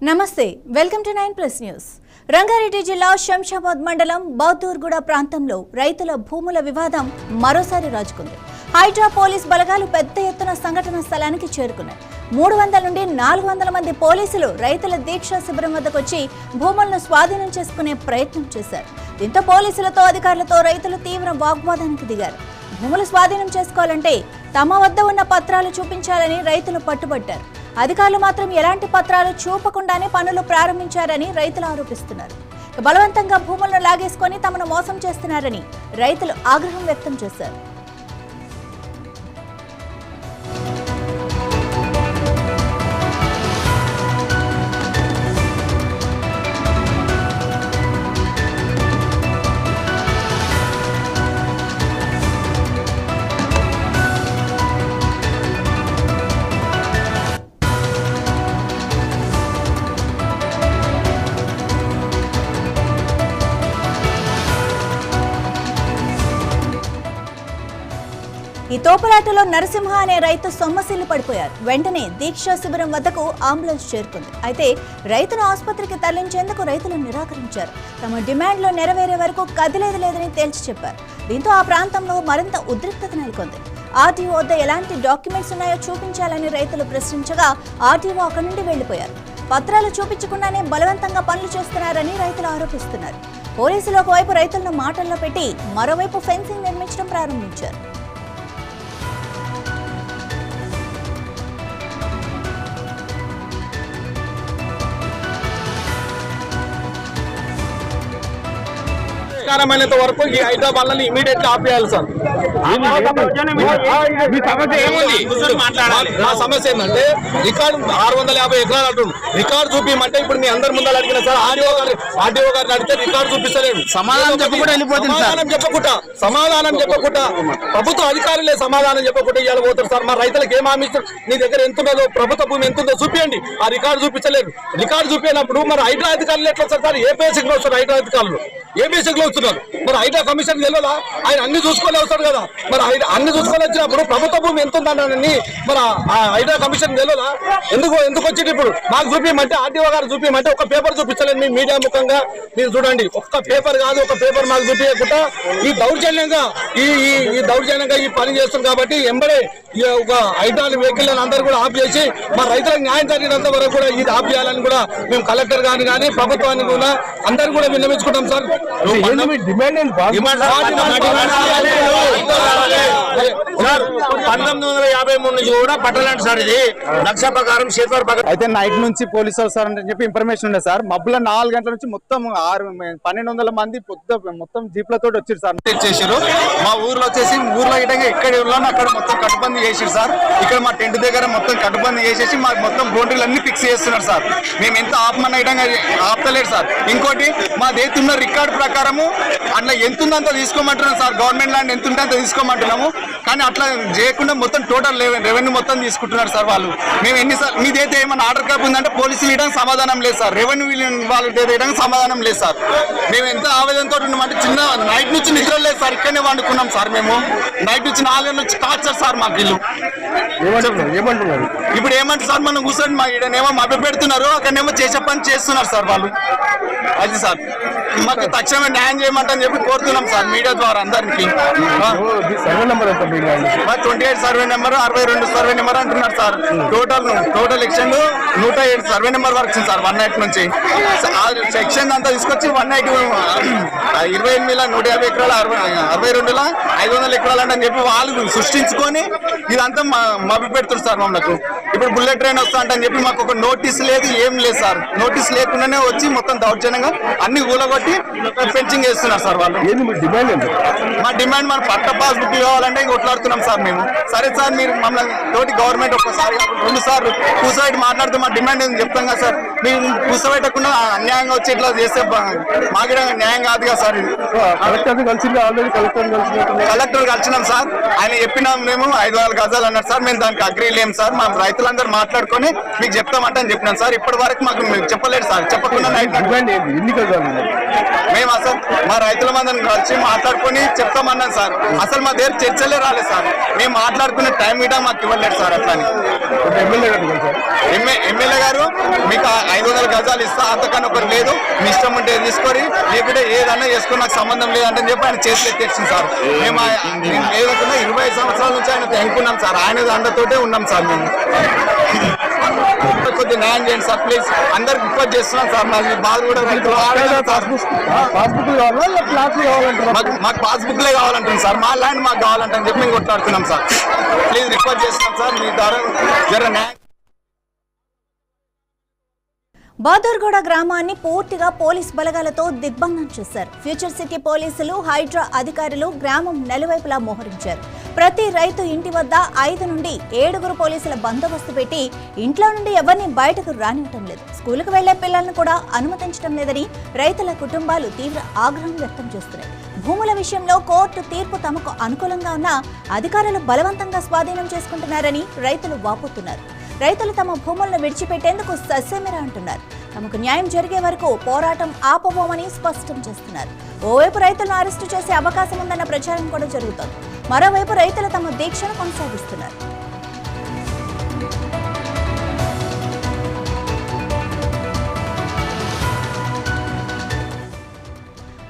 నమస్తే welcome to 9+ news. Rangareddy జిల్లా శంషాబాద్ మండలం బౌద్దూర్గూడ ప్రాంతంలో రైతుల భూముల వివాదం మరోసారి రాజుకుంది. హైడ్రా పోలీస్ బలగాలు పెద్ద ఎత్తున సంఘటన స్థలానికి చేరుకున్నాయి. 300 నుండి 400 మంది పోలీసులు రైతుల దీక్షా శిబిరం వద్దకు వచ్చి భూములను స్వాధీనం చేసుకునే ప్రయత్నం చేశారు. దీంతో పోలీసులతో అధికారులతో రైతులు తీవ్ర వాగ్వాదానికి దిగారు. భూములు స్వాధీనం చేసుకోవాలంటే తమ వద్ద ఉన్న పత్రాలు చూపించాలని రైతులు పట్టుబట్టారు. అధికారులు మాత్రం ఎలాంటి పత్రాలు చూపకుండానే పనులు ప్రారంభించారని రైతులు ఆరోపిస్తున్నారు. బలవంతంగా భూములను లాగేసుకొని తమను మోసం చేస్తున్నారని రైతులు ఆగ్రహం వ్యక్తం చేశారు. ఈ తోపులాటలో నరసింహ అనే రైతు సొమ్మసిల్లు పడిపోయారు. వెంటనే దీక్షా శిబిరం వద్దకు అంబులెన్స్ చేరుకుంది. అయితే రైతును ఆసుపత్రికి తరలించేందుకు రైతులు నిరాకరించారు. తమ డిమాండ్లు నెరవేరే వరకు కదిలేది లేదని తేల్చి చెప్పారు. దీంతో ఆ ప్రాంతంలో మరింత ఉద్రిక్తత నెలకొంది. ఆర్టీఓ వద్ద ఎలాంటి డాక్యుమెంట్స్ ఉన్నాయో చూపించాలని రైతులు ప్రశ్నించగా ఆర్టీఓ అక్కడి నుండి వెళ్లిపోయారు. పత్రాలు చూపించకుండానే బలవంతంగా పనులు చేస్తున్నారని రైతులు ఆరోపిస్తున్నారు. పోలీసులు ఒకవైపు రైతులను మాటల్లో పెట్టి మరోవైపు ఫెన్సింగ్ నిర్మించడం ప్రారంభించారు. వరకు ఈ హైదరాబాద్ ఇమీడియట్ గా ఆపేయాలి సార్. మా సమస్య ఏంటంటే రికార్డు 650 ఎకరాలు అంటుంది. రికార్డు చూపించమంటే ఇప్పుడు మీ అందరి ముందు అడిగిన సార్ ఆర్డీఓ గారిని అడిగితే రికార్డు చూపిస్తలేదు. సమాధానం చెప్పకుండా ప్రభుత్వ అధికారులే సమాధానం చెప్పకుండా ఇవాళ పోతారు సార్. మా రైతులకు ఏం హామీ ఇస్తారు? నీ దగ్గర ఎంత ఉన్నదో ప్రభుత్వ భూమి ఎంత ఉందో చూపించండి. ఆ రికార్డు చూపించలేదు. రికార్డు చూపించినప్పుడు మరి హైడ్రా అధికారులు ఎట్లా వస్తారు సార్? ఏ బేసిక్ లో వస్తారు హైడ్రా అధికారులు? ఏ బేసిక్ లో వస్తున్నారు? మరి హైడ్రా కమిషన్ తెలియదా? ఆయన అన్ని చూసుకొని వస్తాడు కదా. మరి అన్ని చూసుకొని వచ్చినప్పుడు ప్రభుత్వ భూమి ఎంత ఉందని మరి హైడ్రా కమిషన్ తెలియదా? ఎందుకు వచ్చింది? ఇప్పుడు మాకు చూపించమంటే ఆర్టీఓ గారు చూపించమంటే ఒక పేపర్ చూపించలేదు. మీ మీడియా ముఖంగా మీరు చూడండి, ఒక్క పేపర్ కాదు, ఒక పేపర్ మాకు చూపించకుండా ఈ దౌర్జన్యంగా ఈ పని చేస్తుంది. కాబట్టి ఎంబడే ఒక హైడ్రా వెహికల్ అందరూ కూడా ఆఫ్ చేసి మా రైతులకు న్యాయం జరిగినంత వరకు కూడా ఇది ఆఫ్ చేయాలని కూడా మేము కలెక్టర్ గారిని కానీ ప్రభుత్వాన్ని కూడా అందరూ కూడా విన్నవించుకుంటాం సార్. 1953 నుంచి కూడా పట్టలేదు సార్. ఇది లక్ష ప్రకారం షేర్ ప్రకారం అయితే నైట్ నుంచి పోలీసు వస్తారని చెప్పి ఇన్ఫర్మేషన్ ఉంది సార్. మబ్బుల 4 గంటల నుంచి మొత్తం 1200 మంది మొత్తం జీప్లతో వచ్చారు సార్. చేసారు మా ఊర్లో వచ్చేసి ఊర్లో ఎక్కడ అక్కడ మొత్తం కట్టుబంది చేసారు సార్. ఇక్కడ మా టెంట్ దగ్గర మొత్తం కట్టుబంది చేసేసి మాకు మొత్తం బౌండరీలు అన్ని ఫిక్స్ చేస్తున్నారు సార్. మేము ఎంత ఆపమన్న ఆపలేదు సార్. ఇంకోటి మా దేశంలో రికార్డు ప్రకారము అట్లా ఎంత ఉందంత తీసుకోమంటున్నాం సార్. గవర్నమెంట్ ల్యాండ్ ఎంత ఉంటే అంత తీసుకోమంటున్నాము. కానీ అట్లా చేయకుండా మొత్తం టోటల్ రెవెన్యూ మొత్తం తీసుకుంటున్నారు సార్ వాళ్ళు. మేము ఎన్నిసార్లు మీదైతే ఏమైనా ఆర్డర్ కాపీ ఉందంటే పోలీసులు ఇవ్వడానికి సమాధానం లేదు సార్. రెవెన్యూ వాళ్ళకి ఇవ్వడానికి సమాధానం లేదు సార్. మేము ఎంత ఆవేదనతో ఉన్నామంటే చిన్న నైట్ నుంచి నిద్ర లేదు సార్. ఇక్కడనే వండుకున్నాం సార్. మేము నైట్ నుంచి 4 గంటల నుంచి టార్చర్ సార్ మాకు ఇల్లు. ఇప్పుడు ఏమంటారు సార్? మనం కూర్చొని మా ఈడనేమో మభ్య పెడుతున్నారు, అక్కడనేమో చేసే పని చేస్తున్నారు సార్ వాళ్ళు. అది సార్ మాకు తక్షణమే న్యాయం చేయమంటని చెప్పి కోరుతున్నాం సార్ మీడియా ద్వారా అందరికి. 28 సర్వే నెంబర్ 62 సర్వే నెంబర్ అంటున్నారు sir. Total extend 107 survey number వరకు సార్. 180 నుంచి సెక్షన్ అంతా తీసుకొచ్చి 128,150 ఎకరాలు 62 500 ఎకరాలు అని చెప్పి వాళ్ళు సృష్టించుకొని ఇదంతా మభ్య పెడుతున్నారు సార్ మమ్మల్ని. ఇప్పుడు బుల్లెట్ ట్రైన్ వస్తా అంటే అని చెప్పి మాకు ఒక నోటీస్ లేదు, ఏం లేదు సార్. నోటీస్ లేకుండానే వచ్చి మొత్తం దౌర్జన్యంగా అన్ని ఊలగొట్టి ఫెన్సింగ్ చేస్తున్నారు సార్ వాళ్ళు. మా డిమాండ్ మన పట్ట పాస్ బుక్ కావాలంటే కొట్లాడుతున్నాం సార్ మేము. సరే సార్ మీరు మమ్మల్ని తోటి గవర్నమెంట్ ఒక్కసారి 2 సార్లు కూర్చోబెట్టి మాట్లాడుతూ మా డిమాండ్ ఏం చెప్తాం కదా సార్. మీరు కూర్చోబెట్టకుండా అన్యాయంగా వచ్చి ఇట్లా చేస్తే మాకు న్యాయం కాదు కదా సార్. ఇది కలెక్టర్ కలిసినాం సార్. ఆయన చెప్పినాం మేము 5,000 గజాలు అన్నారు సార్. మేము దానికి అగ్రీ లేము సార్. మా రైతులందరూ మాట్లాడుకొని మీకు చెప్తామంటే అని చెప్పినాం సార్. ఇప్పటి వరకు మాకు చెప్పలేదు సార్. చెప్పకుండా మేము అసలు మా రైతుల మందరం కలిసి మాట్లాడుకొని చెప్తామన్నాం సార్. అసలు మా దగ్గర చర్చలే రాలేదు సార్. మేము మాట్లాడుకునే టైం కూడా మాకు ఇవ్వలేదు సార్. అట్లా ఎమ్మెల్యే గారు మీకు 500 గజాలు ఇస్తా, అంతకన్నా ఒకటి లేదు, మీ ఇష్టం ఉంటే తీసుకొని లేకుంటే ఏదన్నా చేసుకొని నాకు సంబంధం లేదంటే చెప్పి ఆయన చేతిలో తెచ్చింది సార్. మేము ఏదైనా 25 సంవత్సరాల నుంచి ఆయన తెంపుకున్నాం సార్. ఆయన అండతోటే ఉన్నాం సార్. మేము కొద్దిగా న్యాయం చేయండి సార్ ప్లీజ్. అందరికి రిక్వెస్ట్ చేస్తున్నాం సార్. మాకు బాధ కూడా మాకు పాస్బుక్లే కావాలంటుంది సార్. మా ల్యాండ్ మాకు కావాలంటని చెప్పి మేము కొట్లాడుతున్నాం సార్. ప్లీజ్ రిక్వెస్ట్ చేస్తున్నాం సార్, మీ ద్వారా జర న్యాయం. బాదూర్గూడ గ్రామాన్ని పూర్తిగా పోలీస్ బలగాలతో దిగ్బంధం చేశారు. ఫ్యూచర్ సిటీ పోలీసులు, హైడ్రా అధికారులు గ్రామం నలువైపులా మోహరించారు. ప్రతి రైతు ఇంటి వద్ద 5 నుండి 7 పోలీసుల బందోబస్తు పెట్టి ఇంట్లో నుండి ఎవరిని బయటకు రానివ్వటం లేదు. స్కూలుకు వెళ్లే పిల్లలను కూడా అనుమతించడం లేదని రైతుల కుటుంబాలు తీవ్ర ఆగ్రహం వ్యక్తం చేస్తున్నాయి. భూముల విషయంలో కోర్టు తీర్పు తమకు అనుకూలంగా ఉన్నా అధికారులు బలవంతంగా స్వాధీనం చేసుకుంటున్నారని రైతులు వాపోతున్నారు. రైతులు తమ భూములను విడిచిపెట్టేందుకు సస్యమిరా అంటున్నారు. తమకు న్యాయం జరిగే వరకు పోరాటం ఆపబోమని స్పష్టం చేస్తున్నారు. ఓవైపు రైతులను అరెస్టు చేసే అవకాశం ఉందన్న ప్రచారం కూడా జరుగుతోంది. మరోవైపు రైతులు తమ దీక్షను కొనసాగిస్తున్నారు.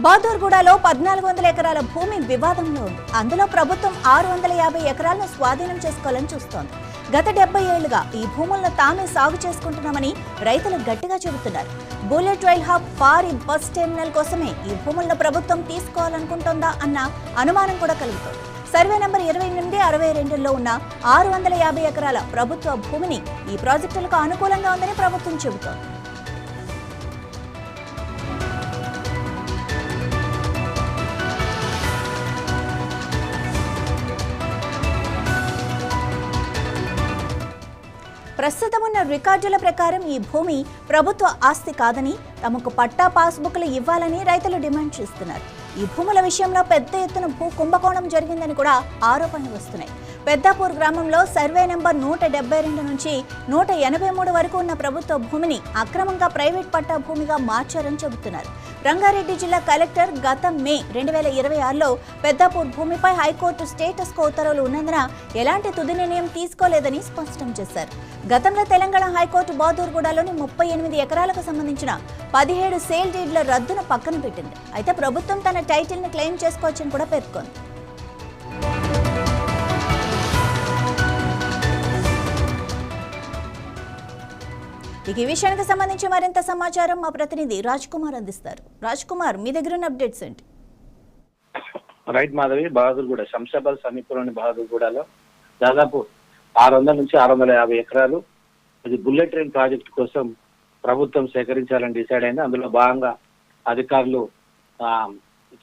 బాదూర్గూడలో 1400 ఎకరాల భూమి వివాదంలో ఉంది. అందులో ప్రభుత్వం 650 ఎకరాలను స్వాధీనం చేసుకోవాలని చూస్తోంది. గత 70 ఏళ్లుగా ఈ భూములను తామే సాగు చేసుకుంటున్నామని రైతులు గట్టిగా చెబుతున్నారు. బుల్లెట్ రైల్ హబ్, భారీ బస్ టెర్మినల్ కోసమే ఈ భూములను ప్రభుత్వం తీసుకోవాలనుకుంటోందా అన్న అనుమానం కూడా కలుగుతోంది. సర్వే నంబర్ 20 నుండి 62లో ఉన్న 650 ఎకరాల ప్రభుత్వ భూమిని ఈ ప్రాజెక్టులకు అనుకూలంగా ఉందని ప్రభుత్వం చెబుతోంది. ప్రస్తుతం ఉన్న రికార్డుల ప్రకారం ఈ భూమి ప్రభుత్వ ఆస్తి కాదని, తమకు పట్టా పాస్బుక్లు ఇవ్వాలని రైతులు డిమాండ్ చేస్తున్నారు. ఈ భూముల విషయంలో పెద్ద ఎత్తున భూ కుంభకోణం జరిగిందని కూడా ఆరోపణలు వస్తున్నాయి. పెద్దాపూర్ గ్రామంలో సర్వే నెంబర్ 172 నుంచి 183 వరకు ఉన్న ప్రభుత్వ భూమిని అక్రమంగా ప్రైవేట్ పట్టా భూమిగా మార్చారని చెబుతున్నారు. రంగారెడ్డి జిల్లా కలెక్టర్ గత మే 2026లో పెద్దాపూర్ భూమిపై హైకోర్టు స్టేటస్ కో ఉత్తర్వులు ఉన్నందున ఎలాంటి తుది నిర్ణయం తీసుకోలేదని స్పష్టం చేశారు. గతంలో తెలంగాణ హైకోర్టు బాదూర్గూడలోని 38 ఎకరాలకు సంబంధించిన 17 సేల్ డీడ్ల రద్దును పక్కన పెట్టింది. అయితే ప్రభుత్వం తన టైటిల్ ని క్లెయిమ్ చేసుకోవచ్చని కూడా పేర్కొంది. ఈ విషయానికి సంబంధించి మరింత సమాచారం మా ప్రతినిధి రాజ్ కుమార్ అందిస్తారు. రాజ్ కుమార్, మీ దగ్గర ఉన్న అప్డేట్స్ ఏంటి? రైట్ మాధవి, బహదూర్గూడ శంషాబాద్ సమీపంలోని బహదూర్గూడలో దాదాపు 600 నుంచి 650 ఎకరాలు ఇది బుల్లెట్ ట్రైన్ ప్రాజెక్టు కోసం ప్రభుత్వం సేకరించాలని డిసైడ్ అయింది. అందులో భాగంగా అధికారులు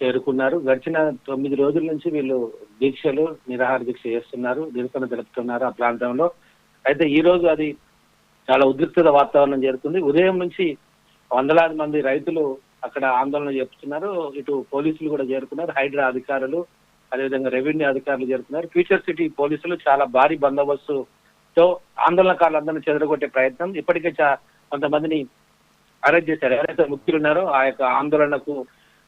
చేరుకున్నారు. గడిచిన 9 రోజుల నుంచి వీళ్ళు దీక్షలు, నిరాహార దీక్ష చేస్తున్నారు, నిరసన తెలుపుతున్నారు ఆ ప్రాంతంలో. అయితే ఈ రోజు అది చాలా ఉద్రిక్తత వాతావరణం జరుగుతుంది. ఉదయం నుంచి వందలాది మంది రైతులు అక్కడ ఆందోళన చేస్తున్నారు. ఇటు పోలీసులు కూడా చేరుకున్నారు, హైడ్రా అధికారులు, అదేవిధంగా రెవెన్యూ అధికారులు చేరుకున్నారు. ఫ్యూచర్ సిటీ పోలీసులు చాలా భారీ బందోబస్తుతో ఆందోళనకారులందరినీ చెదరగొట్టే ప్రయత్నం. ఇప్పటికే కొంతమందిని అరెస్ట్ చేశారు. ఎవరైతే ముఖ్యులు ఉన్నారో ఆ యొక్క ఆందోళనకు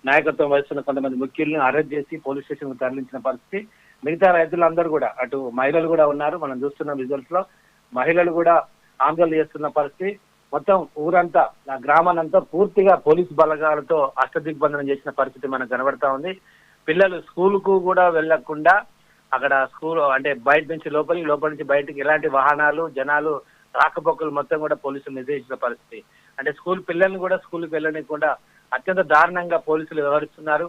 నాయకత్వం వహిస్తున్న కొంతమంది ముఖ్యులను అరెస్ట్ చేసి పోలీస్ స్టేషన్ కు తరలించిన పరిస్థితి. మిగతా రైతులందరూ కూడా, అటు మహిళలు కూడా ఉన్నారు. మనం చూస్తున్న రిజల్ట్స్ లో మహిళలు కూడా ఆందోళన చేస్తున్న పరిస్థితి. మొత్తం ఊరంతా, ఆ గ్రామానంతా పూర్తిగా పోలీసు బలగాలతో అష్టదిగ్బంధనం చేసిన పరిస్థితి మనకు కనబడతా ఉంది. పిల్లలు స్కూల్ కు కూడా వెళ్లకుండా అక్కడ స్కూల్ అంటే బయట నుంచి లోపల నుంచి బయటకి ఎలాంటి వాహనాలు, జనాలు రాకపోకలు మొత్తం కూడా పోలీసులు నిర్దేశించిన పరిస్థితి. అంటే స్కూల్ పిల్లల్ని కూడా స్కూల్కి వెళ్ళనీయకుండా అత్యంత దారుణంగా పోలీసులు వ్యవహరిస్తున్నారు,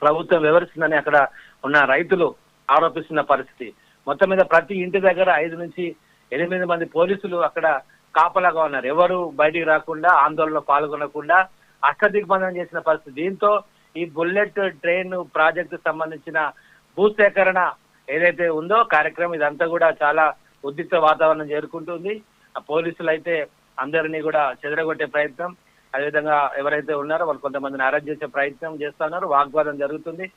ప్రభుత్వం వ్యవహరిస్తుందని అక్కడ ఉన్న రైతులు ఆరోపిస్తున్న పరిస్థితి. మొత్తం మీద ప్రతి ఇంటి దగ్గర 5 నుంచి 8 మంది పోలీసులు అక్కడ కాపలాగా ఉన్నారు. ఎవరు బయటికి రాకుండా, ఆందోళనలో పాల్గొనకుండా అష్టదిగ్బంధనం చేసిన పరిస్థితి. దీంతో ఈ బుల్లెట్ ట్రైన్ ప్రాజెక్టు సంబంధించిన భూసేకరణ ఏదైతే ఉందో కార్యక్రమం, ఇదంతా కూడా చాలా ఉద్రిక్త వాతావరణం చేరుకుంటుంది. ఆ పోలీసులు అయితే అందరినీ కూడా చెదరగొట్టే ప్రయత్నం, అదేవిధంగా ఎవరైతే ఉన్నారో వాళ్ళు కొంతమందిని అరెస్ట్ చేసే ప్రయత్నం చేస్తున్నారు. వాగ్వాదం జరుగుతుంది.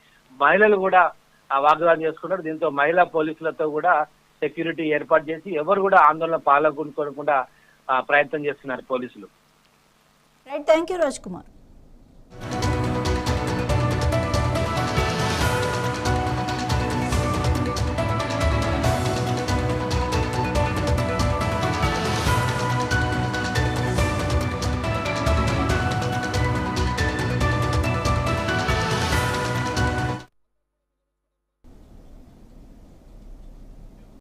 మహిళలు కూడా ఆ వాగ్వాదం చేసుకున్నారు. దీంతో మహిళా పోలీసులతో కూడా సెక్యూరిటీ ఏర్పాటు చేసి ఎవరు కూడా ఆందోళన పాల్గొనకుండా ప్రయత్నం చేస్తున్నారు పోలీసులు. Right, thank you Raj Kumar.